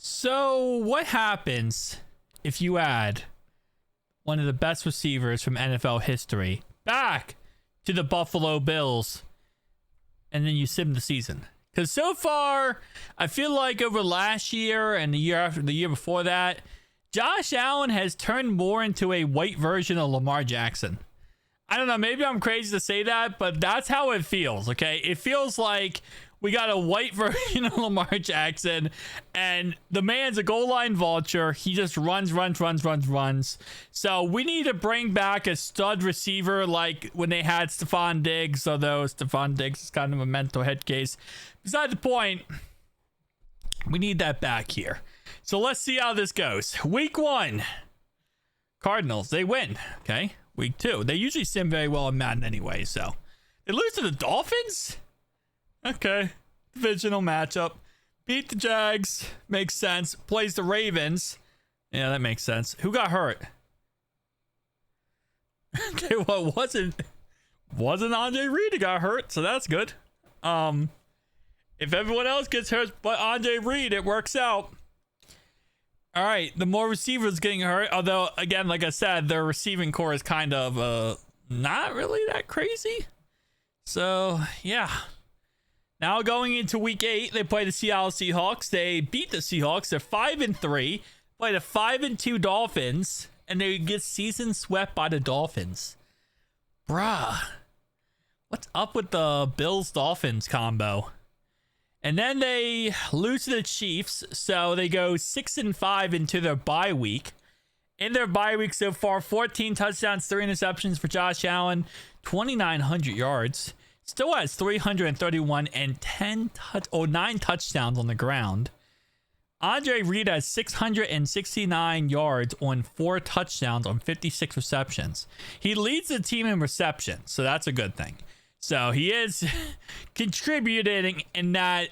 So, what happens if you add one of the best receivers from NFL history back to the Buffalo Bills and then you sim the season? Because so far, I feel like over last year and the year after the year before that, Josh Allen has turned more into a white version of Lamar Jackson. I don't know, maybe I'm crazy to say that, but that's how it feels, okay? It feels like we got a white version of Lamar Jackson, and the man's a goal line vulture. He just runs. So we need to bring back a stud receiver like when they had Stephon Diggs, although Stephon Diggs is kind of a mental head case. Beside the point, we need that back here. So let's see how this goes. Week 1, Cardinals, they win, okay? Week 2, they usually sim very well in Madden anyway, so. They lose to the Dolphins? Okay, divisional matchup. Beat the Jags, makes sense. Plays the Ravens. Yeah, that makes sense. Who got hurt? Okay, well, wasn't Andre Reed who got hurt, so that's good. If everyone else gets hurt but Andre Reed, it works out. All right, the more receivers getting hurt, although, again, like I said, their receiving core is kind of not really that crazy. So, yeah. Now going into week 8, they play the Seattle Seahawks. They beat the Seahawks. They're 5-3. Play the 5-2 Dolphins, and they get season swept by the Dolphins. Bruh. What's up with the Bills-Dolphins combo? And then they lose to the Chiefs, so they go 6-5 into their bye week. In their bye week so far, 14 touchdowns, 3 interceptions for Josh Allen, 2,900 yards. Still has 331 and 9 touchdowns on the ground. Andre Reed has 669 yards on 4 touchdowns on 56 receptions. He leads the team in receptions, so that's a good thing. So he is contributing in that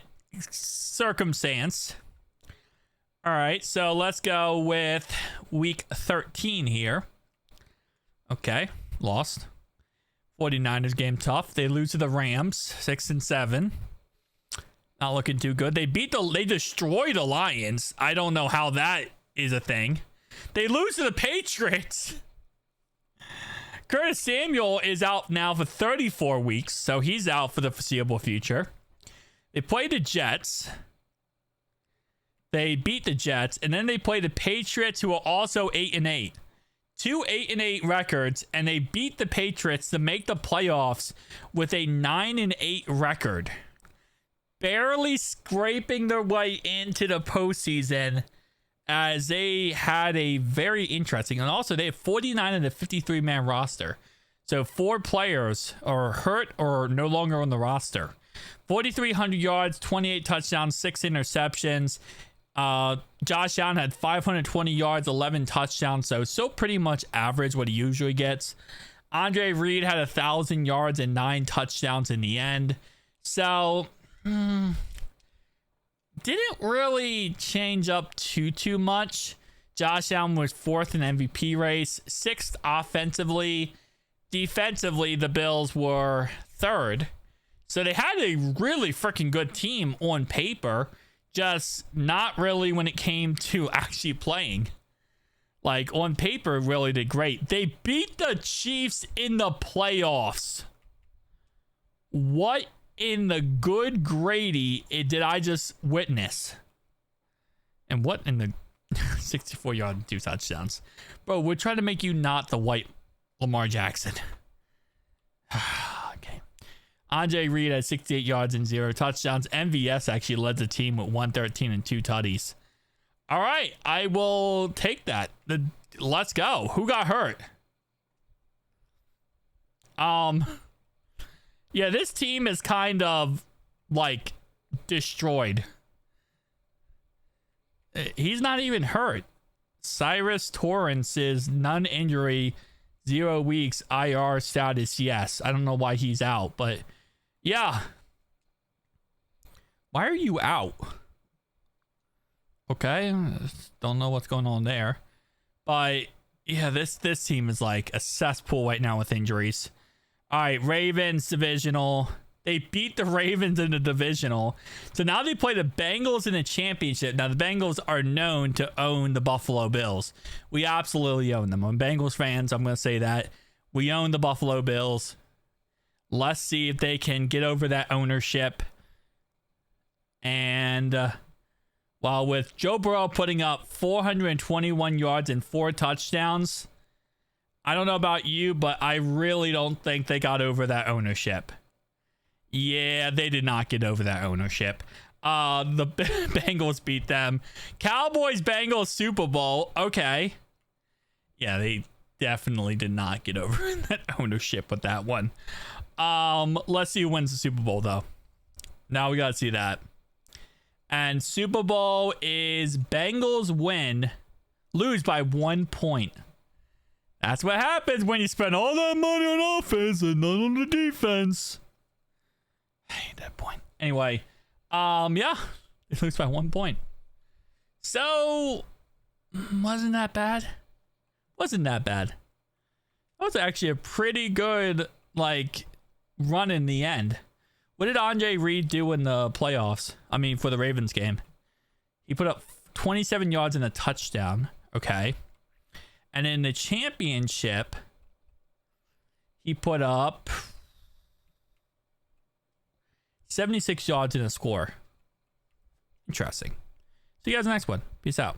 circumstance. All right, so let's go with week 13 here. Okay, lost. 49ers game tough. They lose to the Rams, 6-7. Not looking too good. They destroy the Lions. I don't know how that is a thing. They lose to the Patriots. Curtis Samuel is out now for 34 weeks, so he's out for the foreseeable future. They play the Jets. They beat the Jets, and then they play the Patriots, who are also 8-8. 2 8-8 records, and they beat the Patriots to make the playoffs with a 9-8 record. Barely scraping their way into the postseason, as they had a very interesting, and also they have 49 in the 53-man roster. So 4 players are hurt or no longer on the roster. 4,300 yards, 28 touchdowns, 6 interceptions. Josh Allen had 520 yards, 11 touchdowns, so still pretty much average what he usually gets. Andre Reed had 1,000 yards and 9 touchdowns in the end. So, didn't really change up too much. Josh Allen was 4th in MVP race, 6th offensively. Defensively, the Bills were 3rd. So they had a really freaking good team on paper, just not really when it came to actually playing. Like, on paper, really did great. They beat the Chiefs in the playoffs. What in the good Grady did I just witness? And what in the 64-yard and 2 touchdowns? Bro, we're trying to make you not the white Lamar Jackson. Okay. Andre Reed had 68 yards and 0 touchdowns. MVS actually led the team with 113 and 2 tutties. All right, I will take that. Let's go. Who got hurt? Yeah, this team is kind of like destroyed. He's not even hurt. Cyrus Torrance is non-injury, 0 weeks, IR status, yes. I don't know why he's out, but yeah. Why are you out? Okay, don't know what's going on there. But yeah, this team is like a cesspool right now with injuries. All right, Ravens divisional. They beat the Ravens in the divisional. So now they play the Bengals in the championship. Now, the Bengals are known to own the Buffalo Bills. We absolutely own them. I'm Bengals fans. I'm going to say that. We own the Buffalo Bills. Let's see if they can get over that ownership. And while with Joe Burrow putting up 421 yards and 4 touchdowns, I don't know about you, but I really don't think they got over that ownership. Yeah, they did not get over that ownership. The Bengals beat them. Cowboys-Bengals Super Bowl. Okay. Yeah, they definitely did not get over that ownership with that one. Let's see who wins the Super Bowl, though. Now we got to see that. And Super Bowl is Bengals lose by 1 point. That's what happens when you spend all that money on offense and none on the defense. I hate that point. Anyway, yeah, they lose by 1 point. So, wasn't that bad? Wasn't that bad. That was actually a pretty good, run in the end. What did Andre Reed do in the playoffs? I mean, for the Ravens game. He put up 27 yards and a touchdown. Okay. And in the championship, he put up 76 yards and a score. Interesting. See you guys in the next one. Peace out.